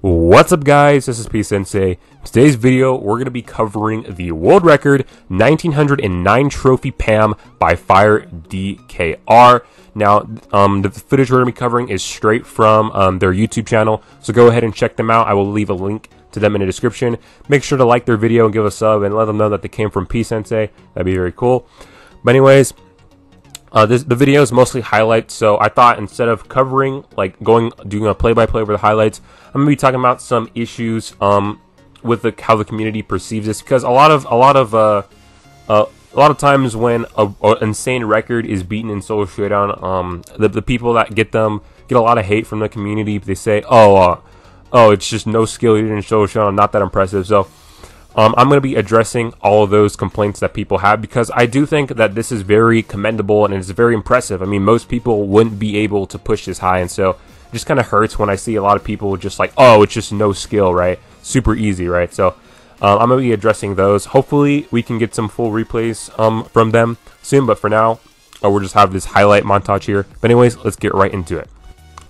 What's up, guys? This is Sensei. Today's video, we're going to be covering the world record 1909 trophy PAM by Firedkr. Now, the footage we're going to be covering is straight from their YouTube channel, so go ahead and check them out. I will leave a link to them in the description. Make sure to like their video and give a sub and let them know that they came from Sensei. That'd be very cool. But anyways, the video is mostly highlights, so I thought instead of covering, like doing a play-by-play over the highlights, I'm gonna be talking about some issues with how the community perceives this, because a lot of times when an insane record is beaten in solo showdown, the people that get a lot of hate from the community. They say, oh, it's just no skill, you didn't solo showdown, not that impressive. So I'm going to be addressing all of those complaints that people have, because I do think that this is very commendable and it's very impressive. I mean, most people wouldn't be able to push this high, and so it just kind of hurts when I see a lot of people just like, oh, it's just no skill, right? Super easy, right? So I'm going to be addressing those. Hopefully we can get some full replays from them soon, but for now, we'll just have this highlight montage here. But anyways, let's get right into it.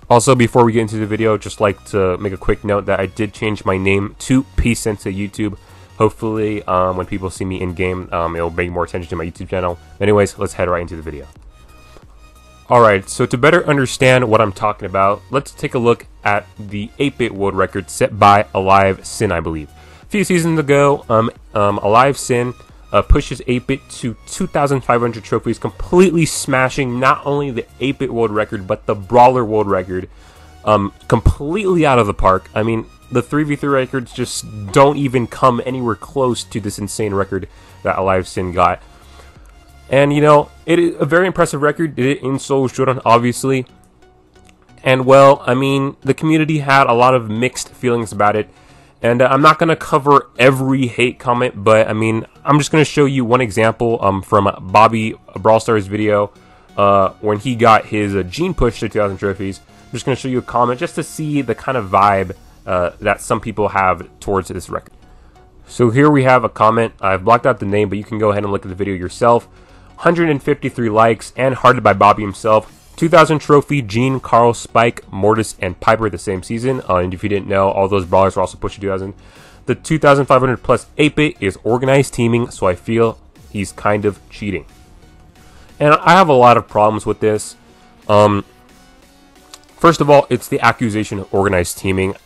Also, before we get into the video, just like to make a quick note that I did change my name to Sensei YouTube. Hopefully, when people see me in game, it'll bring more attention to my YouTube channel. Anyways, let's head right into the video. Alright, so to better understand what I'm talking about, let's take a look at the 8-bit world record set by Alive Sin, I believe. A few seasons ago, Alive Sin pushes 8-bit to 2,500 trophies, completely smashing not only the 8-bit world record, but the Brawler world record, completely out of the park. I mean, the 3v3 records just don't even come anywhere close to this insane record that Alive Sin got. And, you know, it is a very impressive record. Did it in solo showdown, obviously. And, well, I mean, the community had a lot of mixed feelings about it. And I'm not going to cover every hate comment, but, I mean, I'm just going to show you one example from Bobby Brawl Stars' video when he got his Gene push to 2,000 trophies. I'm just going to show you a comment just to see the kind of vibe that some people have towards this record. So here we have a comment. I've blocked out the name, but you can go ahead and look at the video yourself. 153 likes and hearted by Bobby himself. 2,000 trophy, Gene, Carl, Spike, Mortis, and Piper the same season. And if you didn't know, all those brawlers were also pushed to 2,000. The 2,500 plus 8-bit is organized teaming, so I feel he's kind of cheating. And I have a lot of problems with this. First of all, it's the accusation of organized teaming.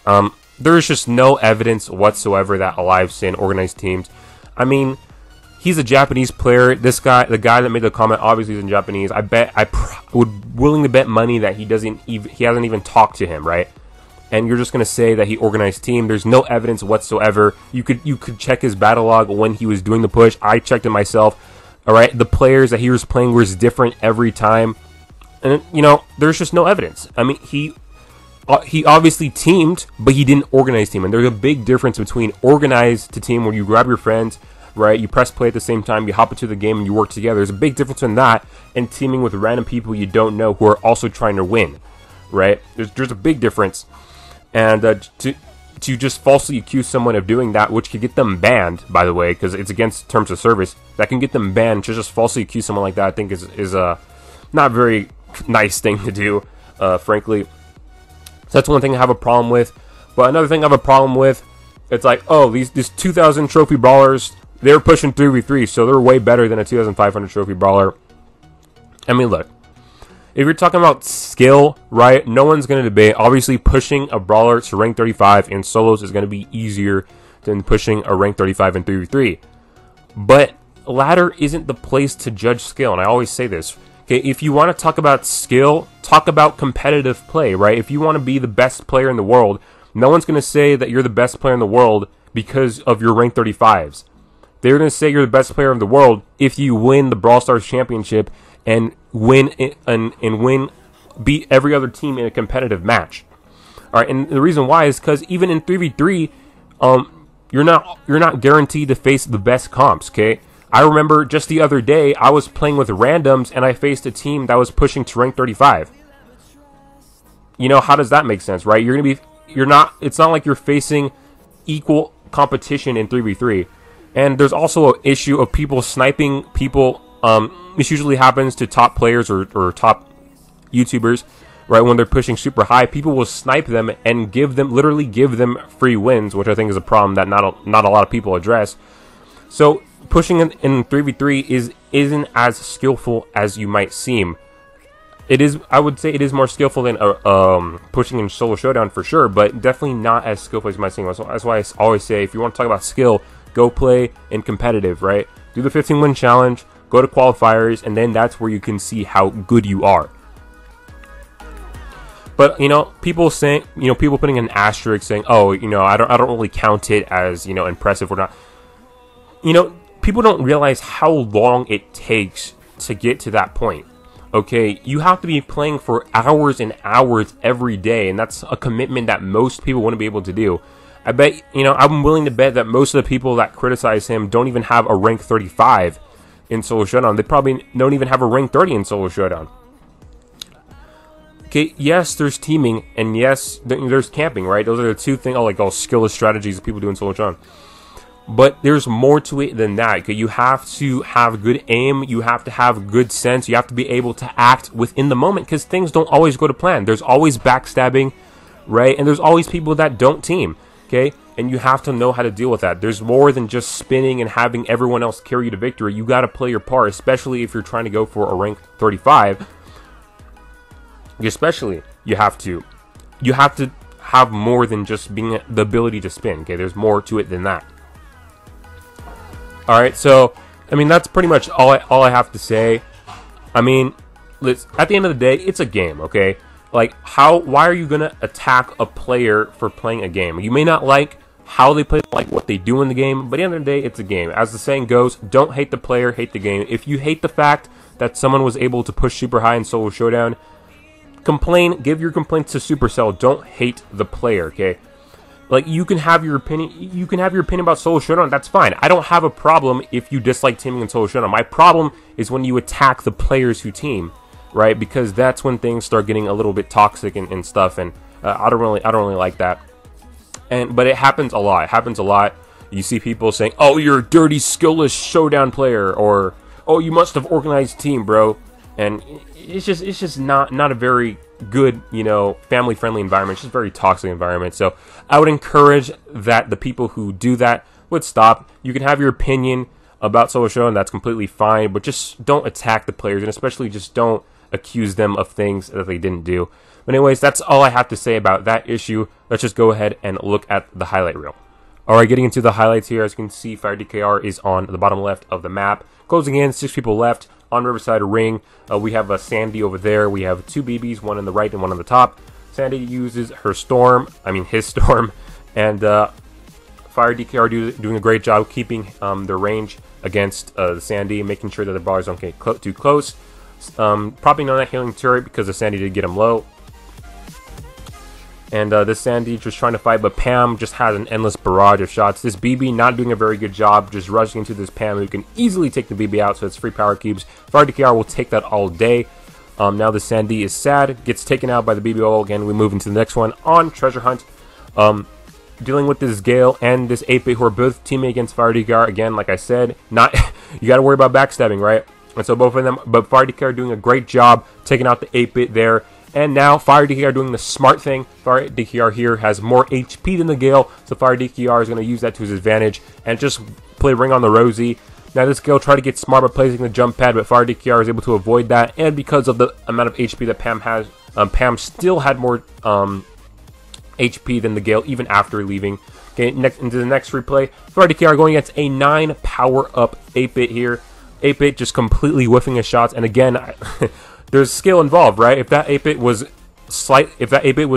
There's just no evidence whatsoever that Alive Sin organized teams. I mean, he's a Japanese player. This guy, the guy that made the comment, obviously is in Japanese. I would willing to bet money that he hasn't even talked to him, right? And you're just gonna say that he organized team. There's no evidence whatsoever. You could check his battle log when he was doing the push. I checked it myself. All right, the players that he was playing was different every time. And, you know, there's just no evidence. I mean, he obviously teamed, but he didn't organize team. And there's a big difference between organized to team, where you grab your friends, right? You press play at the same time, you hop into the game, and you work together. There's a big difference in that and teaming with random people you don't know who are also trying to win, right? There's a big difference. And to just falsely accuse someone of doing that, which could get them banned, by the way, because it's against terms of service, that can get them banned. To just falsely accuse someone like that, I think is not very nice thing to do, frankly. So that's one thing I have a problem with. But another thing I have a problem with, it's like, oh, these 2,000 trophy brawlers, they're pushing 3v3, so they're way better than a 2,500 trophy brawler. I mean, look, if you're talking about skill, right, no one's going to debate. Obviously, pushing a brawler to rank 35 in solos is going to be easier than pushing a rank 35 in 3v3. But ladder isn't the place to judge skill, and I always say this. Okay, if you want to talk about skill, talk about competitive play, right? If you want to be the best player in the world, no one's going to say that you're the best player in the world because of your rank 35s. They're going to say you're the best player in the world if you win the Brawl Stars Championship and beat every other team in a competitive match. All right, and the reason why is because even in 3v3, you're not guaranteed to face the best comps. Okay. I remember just the other day, I was playing with randoms and I faced a team that was pushing to rank 35. You know, how does that make sense, right? It's not like you're facing equal competition in 3v3. And there's also an issue of people sniping people. This usually happens to top players or top YouTubers right? When they're pushing super high, people will snipe them and literally give them free wins, which I think is a problem that not a lot of people address. So pushing in 3v3 isn't as skillful as you might seem. It is, I would say, it is more skillful than pushing in solo showdown for sure, but definitely not as skillful as you might seem. So that's why I always say, if you want to talk about skill, go play in competitive, right? Do the 15-win challenge, go to qualifiers, and then that's where you can see how good you are. But, you know, people saying, you know, people putting an asterisk saying, oh, you know, I don't really count it as, you know, impressive or not. You know, people don't realize how long it takes to get to that point. Okay, you have to be playing for hours and hours every day, and that's a commitment that most people wouldn't be able to do. I bet, you know, I'm willing to bet that most of the people that criticize him don't even have a rank 35 in Solo Showdown. They probably don't even have a rank 30 in Solo Showdown. Okay, yes, there's teaming, and yes, there's camping, right? Those are the two things, skillless strategies that people do in Solo Showdown. But there's more to it than that. Okay, you have to have good aim, you have to have good sense, you have to be able to act within the moment, because things don't always go to plan. There's always backstabbing, right? And there's always people that don't team, okay? And you have to know how to deal with that. There's more than just spinning and having everyone else carry you to victory. You got to play your part, especially if you're trying to go for a rank 35. Especially, you have to have more than just being the ability to spin, okay? There's more to it than that. Alright, so, I mean, that's pretty much all I have to say. I mean, at the end of the day, it's a game, okay? Like, why are you going to attack a player for playing a game? You may not like how they play, like what they do in the game, but at the end of the day, it's a game. As the saying goes, don't hate the player, hate the game. If you hate the fact that someone was able to push super high in Solo Showdown, complain, give your complaints to Supercell. Don't hate the player, okay? Like, you can have your opinion. You can have your opinion about Solo Showdown. That's fine. I don't have a problem if you dislike teaming in Solo Showdown. My problem is when you attack the players who team, right? Because that's when things start getting a little bit toxic and stuff. And I don't really like that. But it happens a lot. It happens a lot. You see people saying, "Oh, you're a dirty, skillless Showdown player," or "Oh, you must have organized team, bro." And it's just not a very good, you know, family-friendly environment. It's just a very toxic environment. So I would encourage that the people who do that would stop. You can have your opinion about Solo Showdown, that's completely fine, but just don't attack the players, and especially just don't accuse them of things that they didn't do. But anyways, that's all I have to say about that issue. Let's just go ahead and look at the highlight reel. Alright, getting into the highlights here, as you can see, Firedkr is on the bottom left of the map. Closing in, 6 people left. On Riverside Ring, we have a Sandy over there. We have 2 BBs, one on the right and one on the top. Sandy uses his storm, and Firedkr doing a great job keeping their range against the Sandy, making sure that the brawlers don't get too close. Propping on that healing turret because the Sandy did get him low. And this Sandy just trying to fight, but Pam just has an endless barrage of shots. This BB not doing a very good job, just rushing into this Pam who can easily take the BB out, so it's free power cubes. Firedkr will take that all day. Now the Sandy is sad, gets taken out by the BBO. Again, we move into the next one on Treasure Hunt. Dealing with this Gale and this 8-bit who are both teaming against Firedkr. Again, like I said, you got to worry about backstabbing, right? And so both of them, but Firedkr doing a great job taking out the 8-bit there. And now Firedkr doing the smart thing. Firedkr here has more HP than the Gale, so Firedkr is going to use that to his advantage and just play Ring on the Rosie. Now this Gale tried to get smart by placing the jump pad, but Firedkr is able to avoid that. And because of the amount of HP that Pam has, Pam still had more HP than the Gale even after leaving. Okay, next into the next replay, Firedkr going against a 9 power up 8-bit here. 8-bit just completely whiffing his shots, and again, there's skill involved, right? If that 8-bit was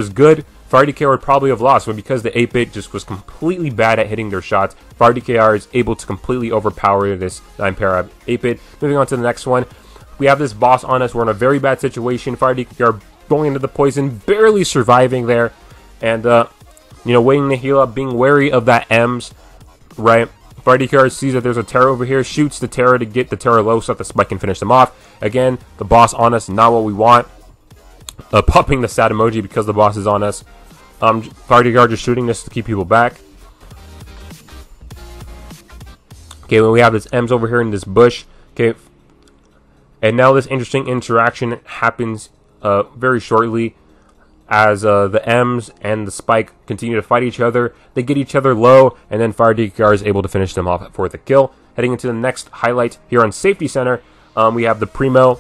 good, Firedkr would probably have lost, but because the 8-bit just was completely bad at hitting their shots, Firedkr is able to completely overpower this 9 power up 8-bit. Moving on to the next one, we have this boss on us. We're in a very bad situation. Firedkr going into the poison, barely surviving there, and you know, waiting to heal up, being wary of that M's, right? Firedkr sees that there's a Terra over here, shoots the Terra to get the Terra low so that the spike can finish them off. Again, the boss on us, not what we want. Popping the sad emoji because the boss is on us. Firedkr just shooting this to keep people back. Okay, well, we have this M's over here in this bush. Okay, and now this interesting interaction happens very shortly. as the M's and the Spike continue to fight each other. They get each other low, and then Firedkr is able to finish them off for the kill. Heading into the next highlight here on Safety Center, we have the Primo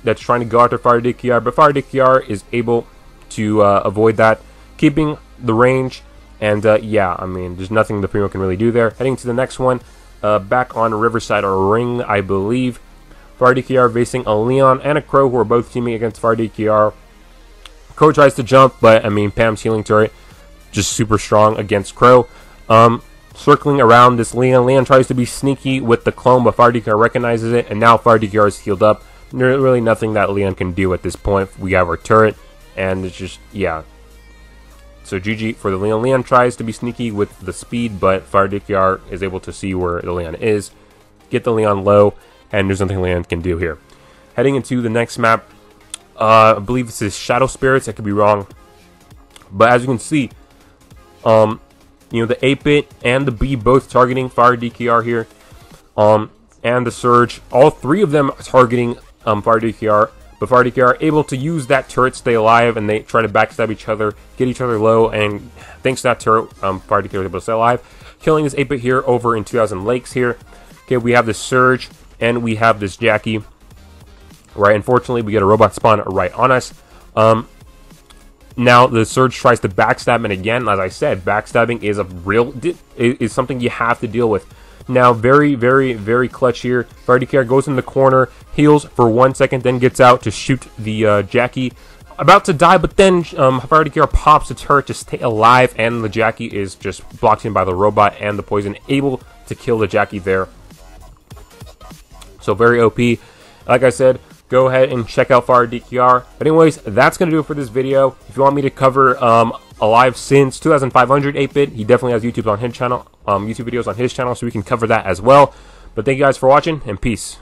that's trying to go after Firedkr, but Firedkr is able to avoid that, keeping the range. And yeah, I mean, there's nothing the Primo can really do there. Heading to the next one, back on Riverside or Ring, I believe. Firedkr facing a Leon and a Crow, who are both teaming against Firedkr. Crow tries to jump, but I mean, Pam's healing turret just super strong against Crow. Circling around this Leon. Leon tries to be sneaky with the clone, but Firedkr recognizes it, and now Firedkr is healed up. There's really nothing that Leon can do at this point. We have our turret, and it's just, yeah. So GG for the Leon. Leon tries to be sneaky with the speed, but Firedkr is able to see where the Leon is, get the Leon low, and there's nothing Leon can do here. Heading into the next map, I believe this is Shadow Spirits. I could be wrong, but as you can see, you know, the 8-bit and the B both targeting Firedkr here, and the Surge, all three of them targeting Firedkr, but Firedkr are able to use that turret, stay alive, and they try to backstab each other, get each other low, and thanks to that turret, Firedkr is able to stay alive, killing this 8-bit here over in 2000 Lakes here. Okay, we have the Surge, and we have this Jackie. Right, unfortunately, we get a robot spawn right on us. Now the Surge tries to backstab, and again, as I said, backstabbing is is something you have to deal with. Now, very, very, very clutch here. Firedkr goes in the corner, heals for 1 second, then gets out to shoot the Jackie. About to die, but then Firedkr pops the turret to stay alive, and the Jackie is just blocked in by the robot and the poison, able to kill the Jackie there. So very OP. Like I said, go ahead and check out Firedkr. But anyways, that's going to do it for this video. If you want me to cover Alive since 2500 8-bit, he definitely has YouTube on his channel, YouTube videos on his channel, so we can cover that as well. But thank you guys for watching, and peace.